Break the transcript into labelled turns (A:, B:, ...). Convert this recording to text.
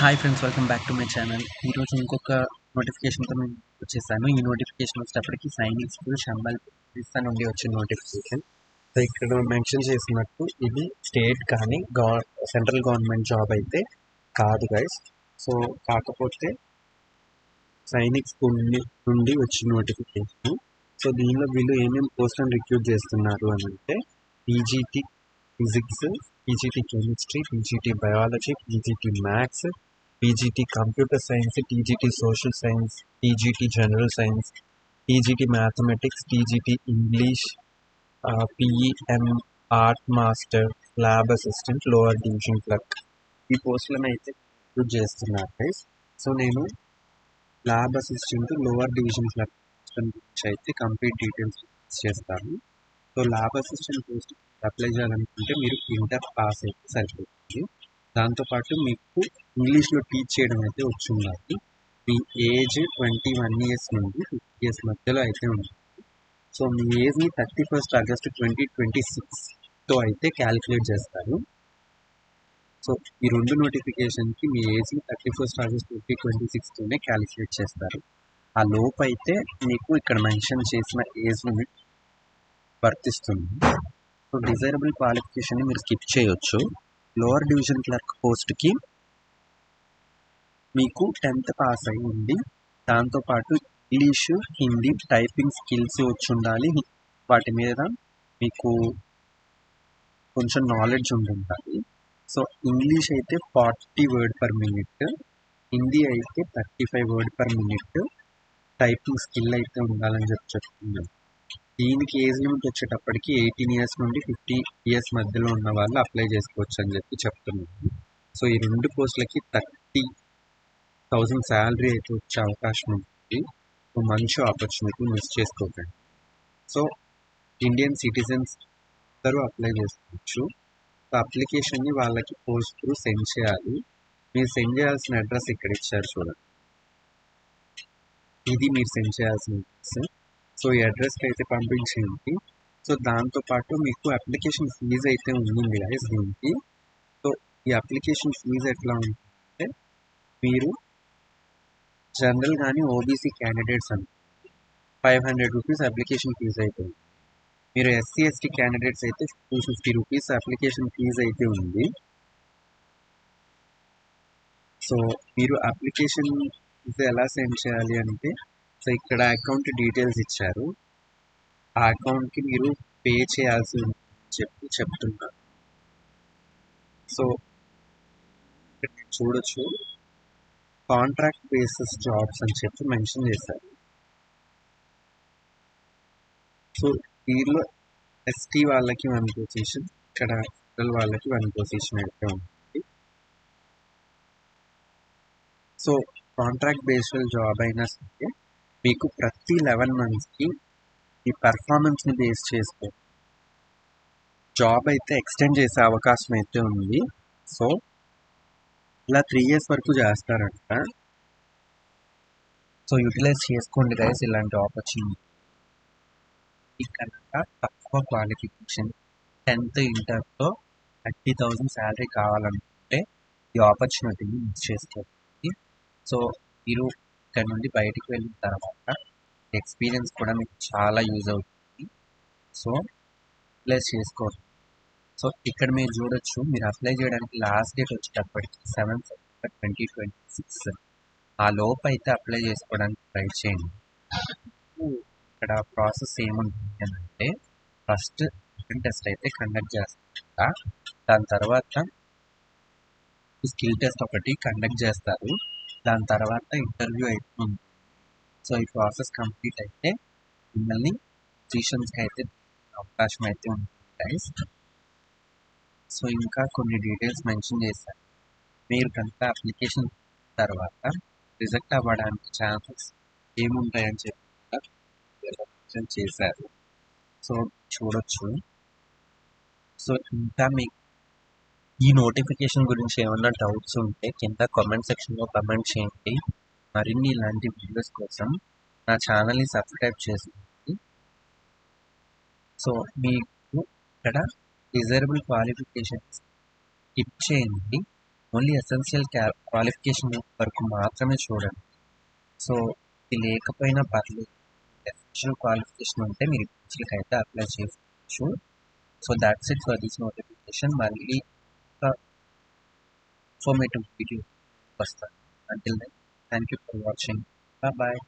A: Hi friends, welcome back to my channel. ఈరోజు ఇంకొక నోటిఫికేషన్తో నేను వచ్చేసాను. ఈ నోటిఫికేషన్ వచ్చేటప్పటికి సైనిక్ స్కూల్ శంబల్ నుండి వచ్చిన నోటిఫికేషన్. సో ఇక్కడ మెన్షన్ చేసినట్టు ఇది స్టేట్ కానీ సెంట్రల్ గవర్నమెంట్ జాబ్ అయితే కాదు గైస్. సో కాకపోతే సైనిక్ స్కూల్ నుండి వచ్చిన నోటిఫికేషన్. సో దీనిలో వీళ్ళు ఏమేమి పోస్టులను రిక్రూట్ చేస్తున్నారు అని అంటే PGT physics, PGT chemistry, PGT biology, PGT maths, PGT computer science, TGT social science, TGT general science, TGT mathematics, TGT English, PEM art master, lab assistant, lower division clerk ఈ పోస్టులను అయితే రిక్రూట్ చేస్తున్నారు guys. So నేను lab assistant, lower division clerk గురించి అయితే complete details చేస్తాను. So lab assistant post apply చేయాలనుకుంటే మీరు ఇంటర్ పాస్ అయితే సరిపోతుంది. దాంతోపాటు మీకు ఇంగ్లీష్లో టీచ్ చేయడం అయితే వచ్చి ఉండాలి. మీ ఏజ్ 21 ఇయర్స్ నుండి 50 ఇయర్స్ మధ్యలో అయితే ఉంటుంది. సో మీ ఏజ్ని 31 ఆగస్టు 2026తో అయితే క్యాలిక్యులేట్ చేస్తారు. సో ఈ రెండు నోటిఫికేషన్కి మీ ఏజ్ని 31 ఆగస్టు 2026తోనే క్యాలిక్యులేట్ చేస్తారు. ఆ లోపు అయితే మీకు ఇక్కడ మెన్షన్ చేసిన ఏజ్ని వర్తిస్తుంది. సో డిజైరబుల్ క్వాలిఫికేషన్ని మీరు స్కిప్ చేయొచ్చు. లోవర్ డివిజన్ క్లర్క్ పోస్ట్కి మీకు 10th పాస్ అయి ఉంది. దాంతోపాటు ఇంగ్లీషు, హిందీ, టైపింగ్ స్కిల్స్ వచ్చి ఉండాలి. వాటి మీద మీకు కొంచెం నాలెడ్జ్ ఉండాలి. సో ఇంగ్లీష్ అయితే 40 వర్డ్ పర్ మినిట్, హిందీ అయితే 35 word per minute, typing skill అయితే ఉండాలని చెప్తున్నాను. దీనికి ఏజ్ లిమిట్ వచ్చేటప్పటికి 18 ఇయర్స్ నుండి 50 ఇయర్స్ మధ్యలో ఉన్న వాళ్ళు అప్లై చేసుకోవచ్చు అని చెప్తున్నాను. సో ఈ రెండు పోస్టులకి 30,000 శాలరీ అయితే వచ్చే అవకాశం ఉంటుంది. సో మంచి ఆపర్చునిటీ మిస్ చేసుకోకండి. సో ఇండియన్ సిటిజన్స్ అందరూ అప్లై చేసుకోవచ్చు. సో అప్లికేషన్ని వాళ్ళకి పోస్ట్ త్రూ సెండ్ చేయాలి. మీరు సెండ్ చేయాల్సిన అడ్రస్ ఇక్కడ ఇచ్చారు చూడండి, ఇది మీరు సెండ్ చేయాల్సిన అడ్రస్. సో ఈ అడ్రస్కి అయితే పంపించేయండి. సో దాంతోపాటు మీకు అప్లికేషన్ ఫీజు అయితే ఉంది గైస్ దీనికి. సో ఈ అప్లికేషన్ ఫీజు ఎట్లా ఉంటుందంటే, మీరు జనరల్ కానీ ఓబీసీ క్యాండిడేట్స్ అని 500 రూపీస్ అప్లికేషన్ ఫీజు అయితే ఉంది. మీరు ఎస్సీ ఎస్టీ క్యాండిడేట్స్ అయితే 250 రూపీస్ అప్లికేషన్ ఫీజు అయితే ఉంది. సో మీరు అప్లికేషన్ ఫీజు ఎలా సెండ్ చేయాలి అంటే, సో ఇక్కడ అకౌంట్ డీటెయిల్స్ ఇచ్చారు, ఆ అకౌంట్కి మీరు పే చేయాల్సి చెప్తున్నారు. సో ఇక్కడ చూడొచ్చు, కాంట్రాక్ట్ బేసిస్ జాబ్స్ అని చెప్పి మెన్షన్ చేశారు. సో దీనిలో ఎస్టీ వాళ్ళకి 1 పొజిషన్, ఇక్కడ ఫెడరల్ వాళ్ళకి 1 పొజిషన్ అయితే ఉంటుంది. సో కాంట్రాక్ట్ బేస్డ్ జాబ్ అయినా సరే మీకు ప్రతి 11 monthsకి ఈ పెర్ఫార్మెన్స్ని బేస్ చేసుకో జాబ్ అయితే ఎక్స్టెండ్ చేసే అవకాశం అయితే ఉంది. సో ఇలా 3 years వరకు చేస్తారంట. సో యూటిలైజ్ చేసుకోండి గైస్ ఇలాంటి ఆపర్చునిటీ. కనుక తక్కువ క్వాలిఫికేషన్ 10th ఇంటర్తో 30,000 శాలరీ కావాలనుకుంటే ఈ ఆపర్చునిటీని మిస్ చేసుకోండి. సో మీరు ఇక్కడ నుండి బయటికి వెళ్ళిన తర్వాత ఎక్స్పీరియన్స్ కూడా మీకు చాలా యూజ్ అవుతుంది. సో యూటిలైజ్ చేసుకోండి. సో ఇక్కడ మీరు చూడొచ్చు, మీరు అప్లై చేయడానికి లాస్ట్ డేట్ వచ్చేటప్పటికి 7 September 2026. ఆ లోపు అయితే అప్లై చేసుకోవడానికి ట్రై చేయండి. ఇక్కడ ప్రాసెస్ ఏముంటుంది అంటే, ఫస్ట్ రిటన్ టెస్ట్ అయితే కండక్ట్ చేస్తారంట. దాని తర్వాత స్కిల్ టెస్ట్ ఒకటి కండక్ట్ చేస్తారు. దాని తర్వాత ఇంటర్వ్యూ అయితే ఉంది. సో ఈ ప్రాసెస్ కంప్లీట్ అయితే మిమ్మల్ని పొజిషన్స్కి అయితే అవకాశం అయితే ఉంటుంది గైస్. సో ఇంకా కొన్ని డీటెయిల్స్ మెన్షన్ చేశారు. మీరు కనుక అప్లికేషన్ తర్వాత రిజెక్ట్ అవ్వడానికి ఛాన్సెస్ ఏముంటాయని చెప్పి మెన్షన్ చేశారు. సో చూడొచ్చు. సో ఇంకా మీకు ఈ నోటిఫికేషన్ గురించి ఏమన్నా డౌట్స్ ఉంటే కింద కామెంట్ సెక్షన్లో కామెంట్ చేయండి. మరిన్ని ఇలాంటి వీడియోస్ కోసం నా ఛానల్ని సబ్స్క్రైబ్ చేసుకోండి. సో మీకు ఇక్కడ డిజైరబుల్ క్వాలిఫికేషన్స్ స్కిప్ చేయండి, ఓన్లీ ఎసెన్షియల్ క్వాలిఫికేషన్ వరకు మాత్రమే చూడండి. సో ఇది లేకపోయినా పర్లేదు, ఎసెన్షియల్ క్వాలిఫికేషన్ ఉంటే మీరు పీజీకి అయితే అప్లై చేసుకోవచ్చు. So that's it for this notification. మళ్ళీ ఒక ఇన్ఫర్మేటివ్ వీడియో వస్తాను. Until then thank you for watching. Bye.